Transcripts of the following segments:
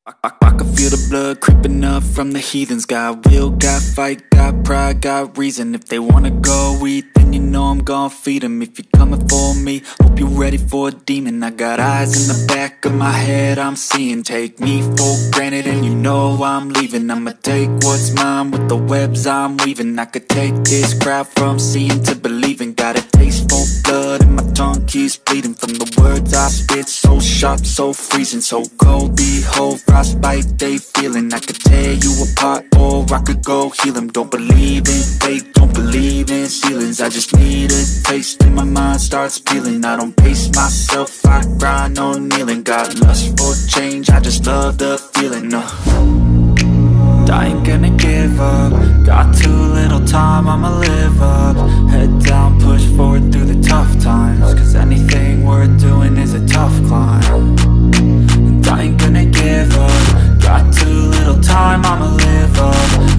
I can feel the blood creeping up from the heathens. Got will, got fight, got pride, got reason. If they wanna go eat, then you know I'm gon' feed them. If you're coming for me, hope you're ready for a demon. I got eyes in the back of my head, I'm seeing. Take me for granted and you know I'm leaving. I'ma take what's mine with the webs I'm weaving. I could take this crowd from seeing to believing. Got a taste for blood and my tongue keeps bleeding from the words I spit. So sharp, so freezing, so cold. Behold, frostbite they feeling. I could tear you apart or I could go heal them. Don't believe in fate, don't believe in ceilings. I just need a taste and my mind starts peeling. I don't pace myself, I grind on kneeling. Got lust for change, I just love the feeling. I ain't gonna give up. Got too little time, I'ma live up. Head down, push forward through the tough times. Cause anything worth doing is a tough climb. And I ain't gonna give up. Got too little time, I'ma live up.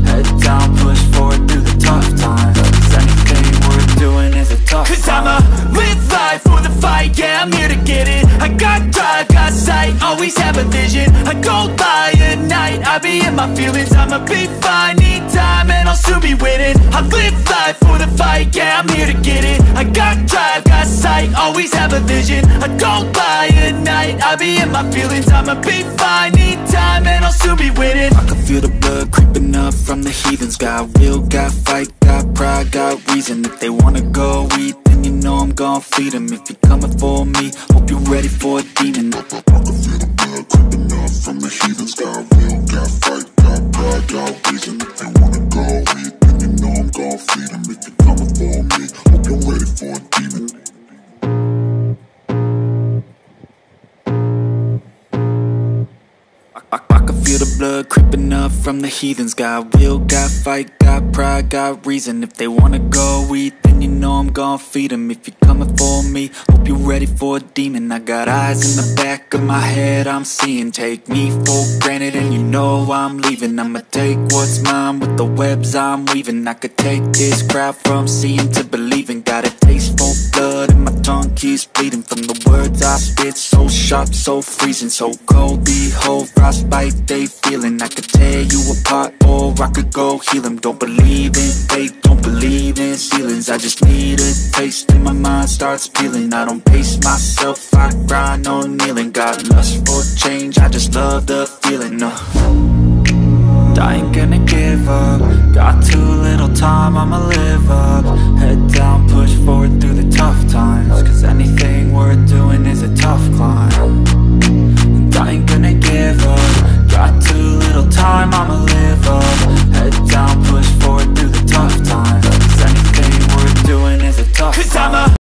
Head down, push forward through the tough times. Cause anything worth doing is a tough climb. Cause I'ma live life for the fight, yeah, I'm here to get it. I got drive, got sight, always have a vision. I go by at night, I be in my feelings. I'ma be fine, need time, and I'll soon be winning. I live life for the fight, yeah, I'm here to get it. I got drive, got sight, always have a vision. I go by at night, I be in my feelings. I'ma be fine, need time, and I'll soon be winning. I can feel the blood creeping up from the heathens. Got will, got fight, got pride, got reason. If they wanna go eat, then you know I'm gon' feed them. If you're coming for me, hope you're ready for a demon. I can feel the blood creeping up from the heathens. Got will, got fight, got pride, got reason. If they wanna go eat, then you know I'm gon' feed them. If you're coming for me, hope you're ready for a demon. I can feel the blood creeping up from the heathens. Got will, got fight, got pride, got reason. If they wanna go eat, then you know I'm gon' feed them. If you're coming for me, hope you're ready for a demon. I got eyes in the back of my head, I'm seeing. Take me for granted and you know I'm leaving. I'ma take what's mine with the webs I'm weaving. I could take this crowd from seeing to believing. Got a taste for blood and my tongue keeps bleeding from the words I spit. So sharp, so freezing, so cold. Behold, frostbite they feeling. I could tear you apart or I could go heal them. Don't believe in fate, don't believe in ceilings. I just need a taste and my mind starts peeling. I don't pace myself, I grind on kneeling. Got lust for change, I just love the feeling. I ain't gonna give up. Got too little time, I'ma live up. Head down, push forward through the tough times. Cause